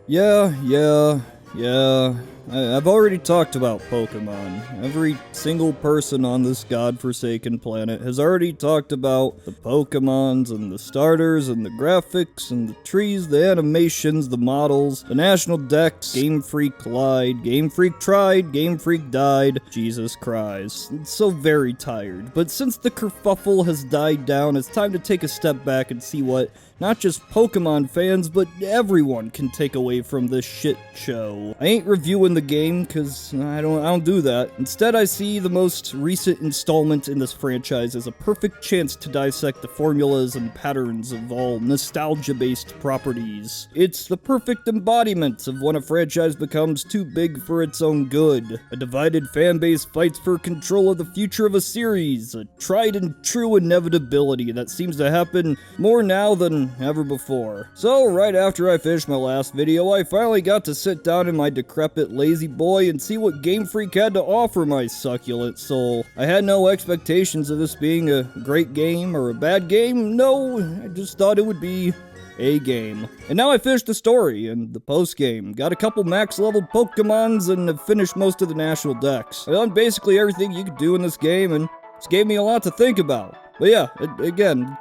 Yeah. I've already talked about Pokemon. Every single person on this godforsaken planet has already talked about the Pokemons and the starters and the graphics and the trees, the animations, the models, the national dex, Game Freak lied, Game Freak tried, Game Freak died. Jesus Christ. I'm so very tired. But since the kerfuffle has died down, it's time to take a step back and see what not just Pokemon fans, but everyone can take away from this shit show. I ain't reviewing the game, cause I don't do that. Instead, I see the most recent installment in this franchise as a perfect chance to dissect the formulas and patterns of all nostalgia-based properties. It's the perfect embodiment of when a franchise becomes too big for its own good. A divided fanbase fights for control of the future of a series, a tried and true inevitability that seems to happen more now than ever before. So, right after I finished my last video, I finally got to sit down in my decrepit lazy boy and see what Game Freak had to offer my succulent soul. I had no expectations of this being a great game or a bad game. No, I just thought it would be a game. And now I finished the story and the post-game. Got a couple max-level Pokemons and have finished most of the national dex. I've done basically everything you could do in this game, and it's gave me a lot to think about. But yeah, again,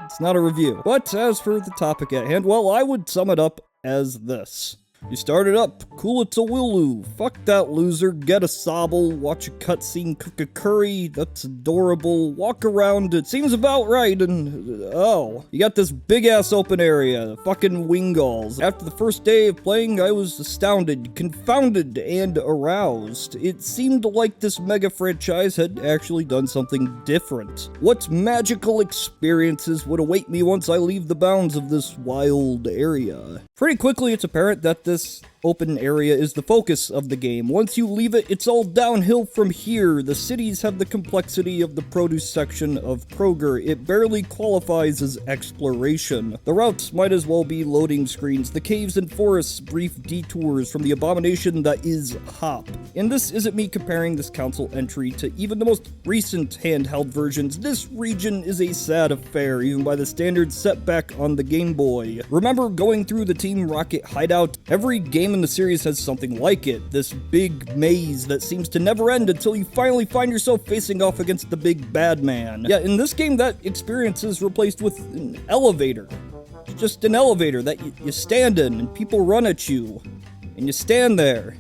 it's not a review. But as for the topic at hand, well, I would sum it up as this. You started up, cool it's a Willu, fuck that loser, get a Sobble, watch a cutscene, cook a curry, that's adorable, walk around, it seems about right, and oh, you got this big ass open area, fucking Wingalls. After the first day of playing, I was astounded, confounded, and aroused. It seemed like this mega franchise had actually done something different. What magical experiences would await me once I leave the bounds of this wild area? Pretty quickly, it's apparent that this open area is the focus of the game. Once you leave it, it's all downhill from here. The cities have the complexity of the produce section of Kroger. It barely qualifies as exploration. The routes might as well be loading screens. The caves and forests, brief detours from the abomination that is Hop. And this isn't me comparing this console entry to even the most recent handheld versions. This region is a sad affair, even by the standards set back on the Game Boy. Remember going through the Team Rocket hideout? Every game in the series has something like it, this big maze that seems to never end until you finally find yourself facing off against the big bad man. Yeah, in this game that experience is replaced with an elevator. It's just an elevator that you stand in and people run at you, and you stand there.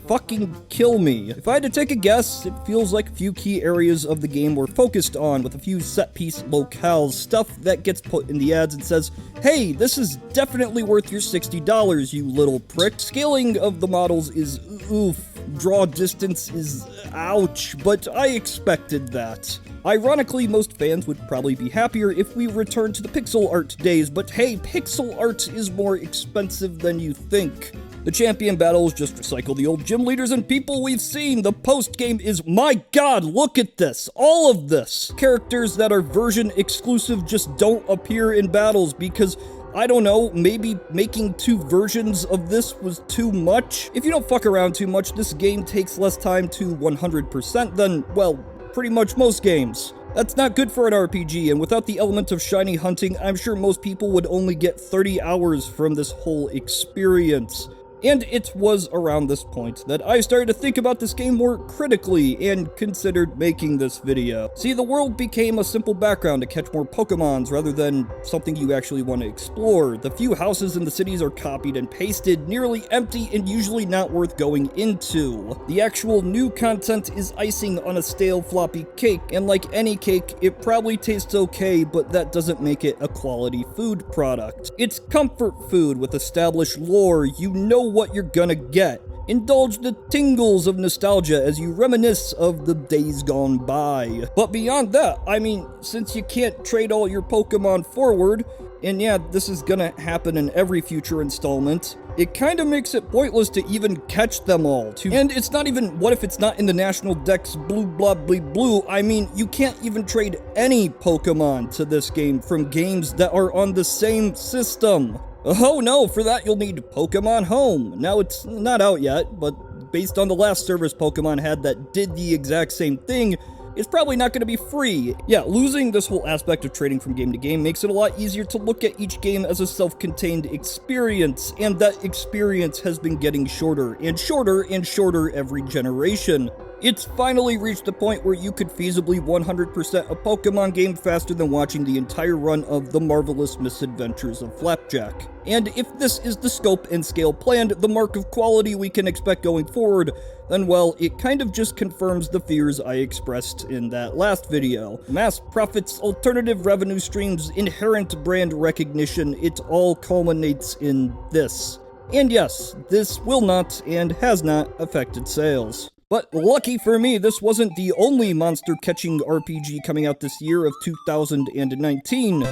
Fucking kill me. If I had to take a guess, it feels like a few key areas of the game were focused on, with a few set-piece locales, stuff that gets put in the ads and says, hey, this is definitely worth your $60, you little prick. Scaling of the models is oof. Draw distance is ouch, but I expected that. Ironically, most fans would probably be happier if we returned to the pixel art days, but hey, pixel art is more expensive than you think. The champion battles just recycle the old gym leaders and people we've seen. The post-game is, my god, look at this. All of this. Characters that are version exclusive just don't appear in battles because, I don't know, maybe making 2 versions of this was too much? If you don't fuck around too much, this game takes less time to 100% than, well, pretty much most games. That's not good for an RPG, and without the element of shiny hunting, I'm sure most people would only get 30 hours from this whole experience. And it was around this point that I started to think about this game more critically and considered making this video. See, the world became a simple background to catch more Pokemons rather than something you actually want to explore. The few houses in the cities are copied and pasted, nearly empty and usually not worth going into. The actual new content is icing on a stale floppy cake, and like any cake, it probably tastes okay, but that doesn't make it a quality food product. It's comfort food with established lore. You know what you're gonna get. Indulge the tingles of nostalgia as you reminisce of the days gone by. But beyond that, I mean, since you can't trade all your Pokemon forward, and yeah, this is gonna happen in every future installment, it kinda makes it pointless to even catch them all. And it's not even, what if it's not in the national dex blue blah blah blue? I mean, you can't even trade any Pokemon to this game from games that are on the same system. Oh no, for that you'll need Pokemon Home. Now it's not out yet, but based on the last service Pokemon had that did the exact same thing, it's probably not going to be free. Yeah, losing this whole aspect of trading from game to game makes it a lot easier to look at each game as a self-contained experience, and that experience has been getting shorter and shorter and shorter every generation. It's finally reached the point where you could feasibly 100% a Pokemon game faster than watching the entire run of The Marvelous Misadventures of Flapjack. And if this is the scope and scale planned, the mark of quality we can expect going forward, then well, it kind of just confirms the fears I expressed in that last video. Mass profits, alternative revenue streams, inherent brand recognition, it all culminates in this. And yes, this will not and has not affected sales. But lucky for me, this wasn't the only monster-catching RPG coming out this year of 2019.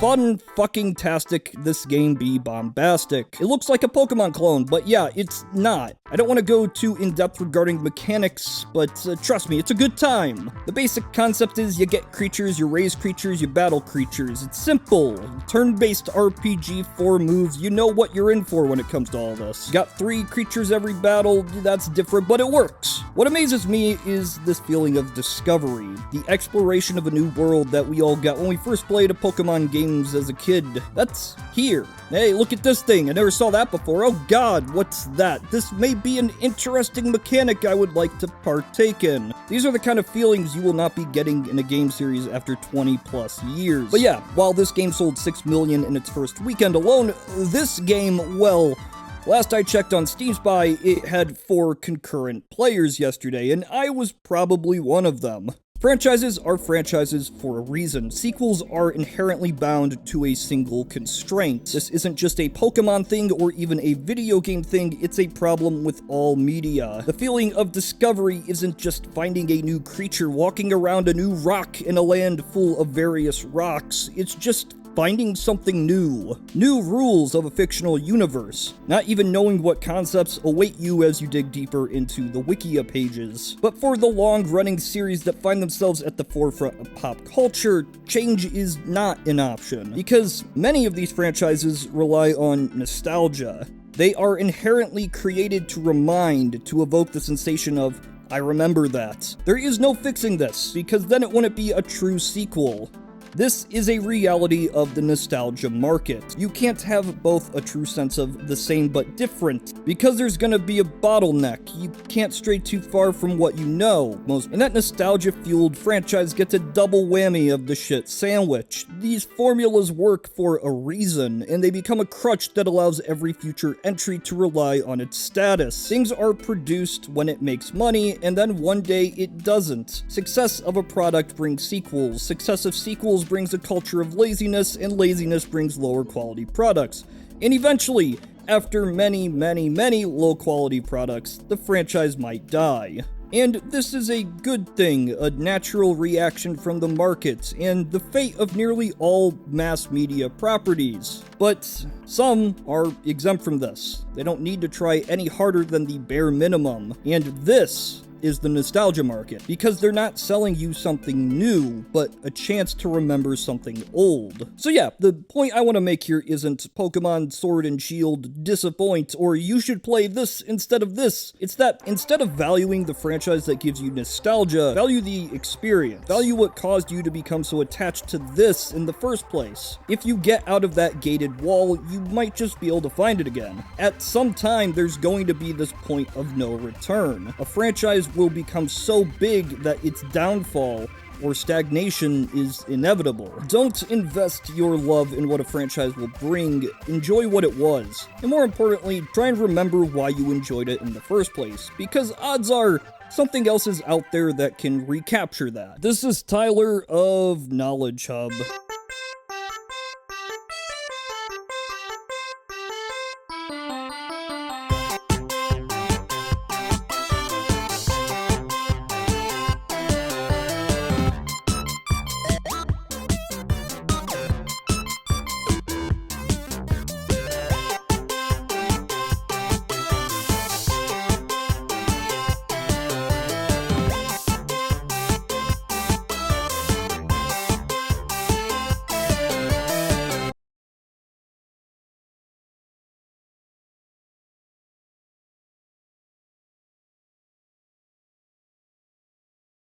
Fun-fucking-tastic, this game be bombastic. It looks like a Pokemon clone, but yeah, it's not. I don't want to go too in-depth regarding mechanics, but trust me, it's a good time. The basic concept is you get creatures, you raise creatures, you battle creatures. It's simple. Turn-based RPG, 4 moves, you know what you're in for when it comes to all this. You got 3 creatures every battle, that's different, but it works. What amazes me is this feeling of discovery, the exploration of a new world that we all got when we first played a Pokemon game as a kid. That's here. Hey, look at this thing. I never saw that before. Oh god, what's that? This may be an interesting mechanic I would like to partake in. These are the kind of feelings you will not be getting in a game series after 20 plus years. But yeah, while this game sold 6 million in its first weekend alone, this game, well, last I checked on Steam Spy, it had 4 concurrent players yesterday, and I was probably one of them. Franchises are franchises for a reason. Sequels are inherently bound to a single constraint. This isn't just a Pokemon thing or even a video game thing, it's a problem with all media. The feeling of discovery isn't just finding a new creature, walking around a new rock in a land full of various rocks, it's just finding something new. New rules of a fictional universe. Not even knowing what concepts await you as you dig deeper into the Wikia pages. But for the long-running series that find themselves at the forefront of pop culture, change is not an option. Because many of these franchises rely on nostalgia. They are inherently created to remind, to evoke the sensation of, I remember that. There is no fixing this, because then it wouldn't be a true sequel. This is a reality of the nostalgia market. You can't have both a true sense of the same but different, because there's gonna be a bottleneck. You can't stray too far from what you know. And that nostalgia-fueled franchise gets a double whammy of the shit sandwich. These formulas work for a reason, and they become a crutch that allows every future entry to rely on its status. Things are produced when it makes money, and then one day it doesn't. Success of a product brings sequels. Success of sequels brings a culture of laziness, and laziness brings lower quality products. And eventually, after many low quality products, the franchise might die. And this is a good thing, a natural reaction from the market, and the fate of nearly all mass media properties. But some are exempt from this. They don't need to try any harder than the bare minimum. And this is the nostalgia market, because they're not selling you something new, but a chance to remember something old. So yeah, the point I want to make here isn't Pokemon Sword and Shield disappoint, or you should play this instead of this. It's that instead of valuing the franchise that gives you nostalgia, value the experience. Value what caused you to become so attached to this in the first place. If you get out of that gated wall, you might just be able to find it again. At some time, there's going to be this point of no return. A franchise will become so big that its downfall or stagnation is inevitable. Don't invest your love in what a franchise will bring, enjoy what it was. And more importantly, try and remember why you enjoyed it in the first place, because odds are something else is out there that can recapture that. This is Tyler of Knowledge Hub.